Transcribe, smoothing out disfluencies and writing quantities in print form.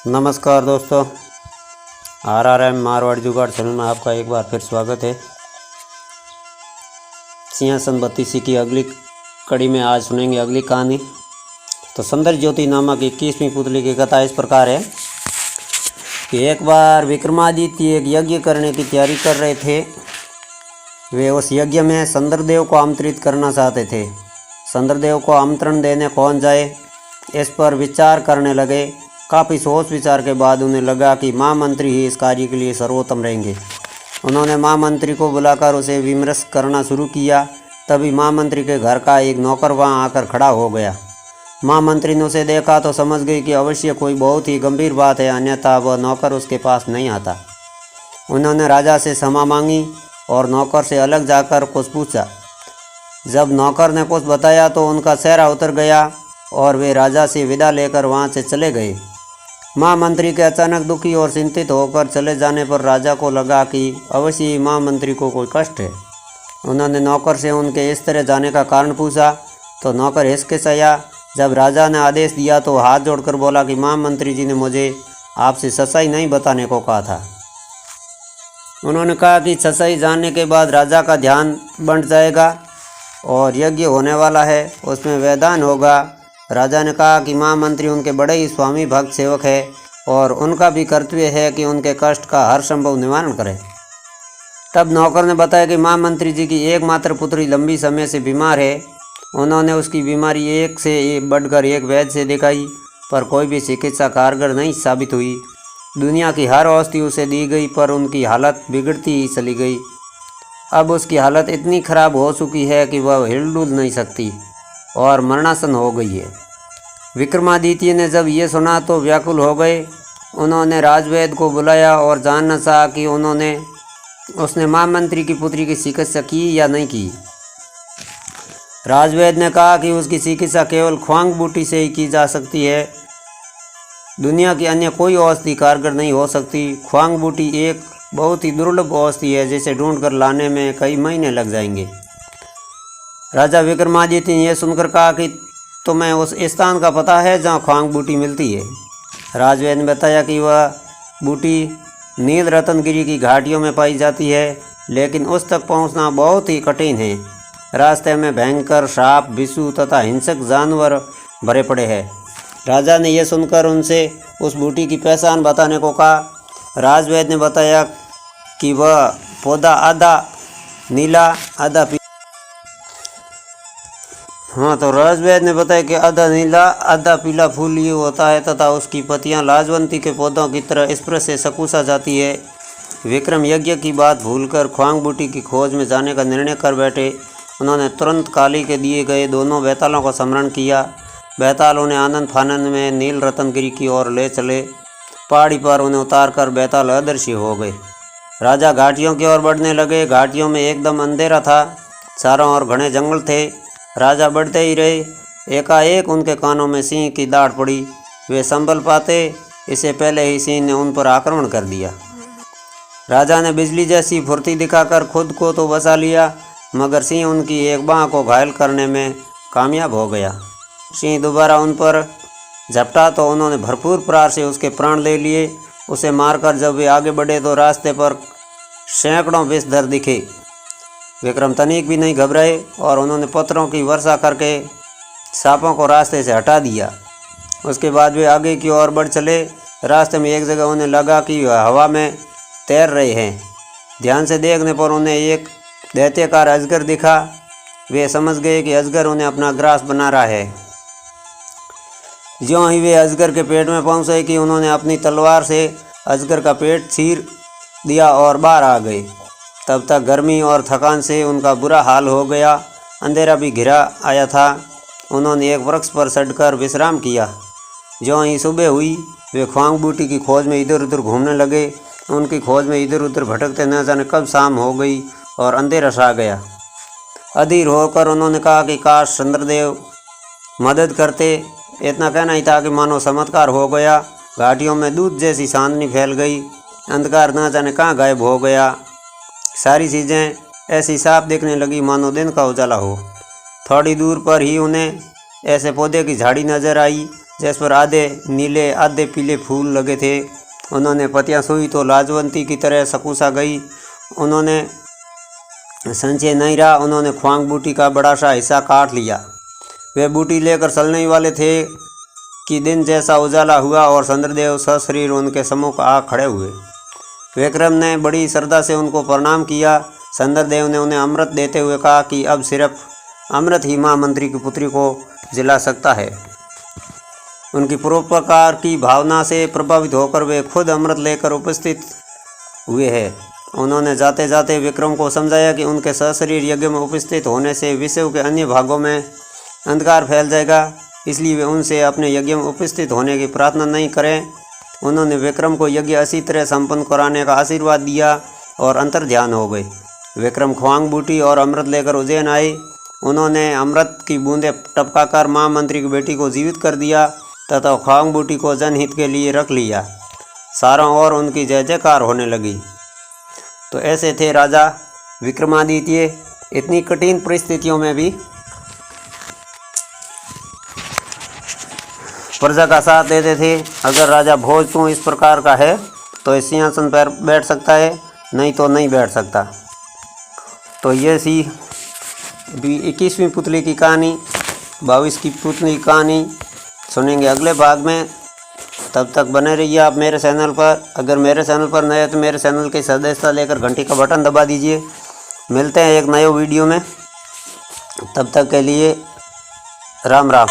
नमस्कार दोस्तों, RRM मारवाड़ी जुगाड़ चैनल में आपका एक बार फिर स्वागत है। सिंहासन बत्तीसी की अगली कड़ी में आज सुनेंगे अगली कहानी। तो सुंदर ज्योति नामक 21वीं पुतली की कथा इस प्रकार है कि एक बार विक्रमादित्य एक यज्ञ करने की तैयारी कर रहे थे। वे उस यज्ञ में चंद्रदेव को आमंत्रित करना चाहते थे। चंद्रदेव को आमंत्रण देने कौन जाए, इस पर विचार करने लगे। काफ़ी सोच विचार के बाद उन्हें लगा कि महामंत्री ही इस कार्य के लिए सर्वोत्तम रहेंगे। उन्होंने महामंत्री को बुलाकर उसे विमर्श करना शुरू किया। तभी महामंत्री के घर का एक नौकर वहां आकर खड़ा हो गया। महामंत्री ने उसे देखा तो समझ गई कि अवश्य कोई बहुत ही गंभीर बात है, अन्यथा वह नौकर उसके पास नहीं आता। उन्होंने राजा से क्षमा मांगी और नौकर से अलग जाकर कुछ पूछा। जब नौकर ने कुछ बताया तो उनका चेहरा उतर गया और वे राजा से विदा लेकर वहां से चले गए। महामंत्री के अचानक दुखी और चिंतित होकर चले जाने पर राजा को लगा कि अवश्य ही महामंत्री को कोई कष्ट है। उन्होंने नौकर से उनके इस तरह जाने का कारण पूछा तो नौकर हिचकिचाया। जब राजा ने आदेश दिया तो हाथ जोड़कर बोला कि महामंत्री जी ने मुझे आपसे सच्चाई नहीं बताने को कहा था। उन्होंने कहा कि सच्चाई जानने के बाद राजा का ध्यान बंट जाएगा और यज्ञ होने वाला है, उसमें वैधान होगा। राजा ने कहा कि महामंत्री उनके बड़े ही स्वामी भक्त सेवक है और उनका भी कर्तव्य है कि उनके कष्ट का हर संभव निवारण करें। तब नौकर ने बताया कि महामंत्री जी की एकमात्र पुत्री लंबी समय से बीमार है। उन्होंने उसकी बीमारी एक से बढ़कर एक वैद्य से दिखाई, पर कोई भी चिकित्सा कारगर नहीं साबित हुई। दुनिया की हर औषधि उसे दी गई, पर उनकी हालत बिगड़ती ही चली गई। अब उसकी हालत इतनी खराब हो चुकी है कि वह हिलडुल नहीं सकती और मरणासन हो गई है। विक्रमादित्य ने जब ये सुना तो व्याकुल हो गए। उन्होंने राजवैद्य को बुलाया और जानना चाहा कि उसने महामंत्री की पुत्री की चिकित्सा की या नहीं की। राजवैद्य ने कहा कि उसकी चिकित्सा केवल ख्वांग बूटी से ही की जा सकती है। दुनिया की अन्य कोई औषधि कारगर नहीं हो सकती। ख्वांग बूटी एक बहुत ही दुर्लभ औषधि है, जिसे ढूंढकर लाने में कई महीने लग जाएंगे। राजा विक्रमादित्य ने यह सुनकर कहा कि तुम्हें उस स्थान का पता है जहाँ ख्वांग बूटी मिलती है। राजवैद्य ने बताया कि वह बूटी नील रत्नगिरी की घाटियों में पाई जाती है, लेकिन उस तक पहुँचना बहुत ही कठिन है। रास्ते में भयंकर सांप, बिच्छू तथा हिंसक जानवर भरे पड़े हैं। राजा ने यह सुनकर उनसे उस बूटी की पहचान बताने को कहा। राजवैद्य ने बताया कि वह पौधा आधा नीला आधा राजवैद्य ने बताया कि आधा नीला आधा पीला फूल ये होता है तथा उसकी पत्तियां लाजवंती के पौधों की तरह स्पर्श से सकूसा जाती है। विक्रम यज्ञ की बात भूलकर ख्वांग बूटी की खोज में जाने का निर्णय कर बैठे। उन्होंने तुरंत काली के दिए गए दोनों बैतालों का स्मरण किया। बैताल उन्हें आनंद फानंद में नील रत्नगिरी की ओर ले चले। पहाड़ी पर उन्हें उतार कर बैताल अदृश्य हो गए। राजा घाटियों की ओर बढ़ने लगे। घाटियों में एकदम अंधेरा था, चारों ओर घने जंगल थे। राजा बढ़ते ही रहे। एकाएक उनके कानों में सिंह की दाढ़ पड़ी। वे संभल पाते इससे पहले ही सिंह ने उन पर आक्रमण कर दिया। राजा ने बिजली जैसी फुर्ती दिखाकर खुद को तो बचा लिया, मगर सिंह उनकी एक बांह को घायल करने में कामयाब हो गया। सिंह दोबारा उन पर झपटा तो उन्होंने भरपूर प्रहार से उसके प्राण ले लिए। उसे मारकर जब वे आगे बढ़े तो रास्ते पर सैकड़ों विषधर दिखे। विक्रम तनिक भी नहीं घबराए और उन्होंने पत्थरों की वर्षा करके सांपों को रास्ते से हटा दिया। उसके बाद वे आगे की ओर बढ़ चले। रास्ते में एक जगह उन्हें लगा कि वह हवा में तैर रहे हैं। ध्यान से देखने पर उन्हें एक दैत्याकार अजगर दिखा। वे समझ गए कि अजगर उन्हें अपना ग्रास बना रहा है। ज्यों ही वे अजगर के पेट में पहुंचे कि उन्होंने अपनी तलवार से अजगर का पेट चीर दिया और बाहर आ गए। तब तक गर्मी और थकान से उनका बुरा हाल हो गया। अंधेरा भी घिरा आया था। उन्होंने एक वृक्ष पर चढ़कर विश्राम किया। ज्यों ही सुबह हुई वे ख्वांग बूटी की खोज में इधर उधर घूमने लगे। उनकी खोज में इधर उधर भटकते न जाने कब शाम हो गई और अंधेरा छा गया। अधीर होकर उन्होंने कहा कि काश चंद्रदेव मदद करते। इतना कहना ही था कि मानो चमत्कार हो गया। घाटियों में दूध जैसी चांदनी फैल गई। अंधकार न जाने कहाँ गायब हो गया। सारी चीज़ें ऐसी साफ दिखने लगी मानो दिन का उजाला हो। थोड़ी दूर पर ही उन्हें ऐसे पौधे की झाड़ी नजर आई जिस पर आधे नीले आधे पीले फूल लगे थे। उन्होंने पत्तियां छुई तो लाजवंती की तरह सकुसा गई। उन्होंने संचय नहीं रहा। उन्होंने ख्वांग बूटी का बड़ा सा हिस्सा काट लिया। वे बूटी लेकर चलने वाले थे कि दिन जैसा उजाला हुआ और चंद्रदेव सशरीर उनके सम्मुख आ खड़े हुए। विक्रम ने बड़ी श्रद्धा से उनको प्रणाम किया। चंद्रदेव ने उन्हें अमृत देते हुए कहा कि अब सिर्फ अमृत ही महामंत्री की पुत्री को जिला सकता है। उनकी परोपकार की भावना से प्रभावित होकर वे खुद अमृत लेकर उपस्थित हुए हैं। उन्होंने जाते जाते विक्रम को समझाया कि उनके सशरीर यज्ञ में उपस्थित होने से विश्व के अन्य भागों में अंधकार फैल जाएगा, इसलिए वे उनसे अपने यज्ञ में उपस्थित होने की प्रार्थना नहीं करें। उन्होंने विक्रम को यज्ञ अच्छी तरह संपन्न कराने का आशीर्वाद दिया और अंतर ध्यान हो गए। विक्रम ख्वांग बूटी और अमृत लेकर उज्जैन आए। उन्होंने अमृत की बूंदें टपकाकर महामंत्री की बेटी को जीवित कर दिया तथा ख्वांग बूटी को जनहित के लिए रख लिया। चारों ओर उनकी जय जयकार होने लगी। तो ऐसे थे राजा विक्रमादित्य। इतनी कठिन परिस्थितियों में भी प्रजा का साथ देते थे। अगर राजा भोज तू इस प्रकार का है तो इस सिंहासन पर बैठ सकता है, नहीं तो नहीं बैठ सकता। तो ये सी 21वीं पुतली की कहानी, 22 की पुतली की कहानी सुनेंगे अगले भाग में। तब तक बने रहिए आप मेरे चैनल पर। अगर मेरे चैनल पर नए हैं तो मेरे चैनल की सदस्यता लेकर घंटी का बटन दबा दीजिए। मिलते हैं एक नए वीडियो में, तब तक के लिए राम राम।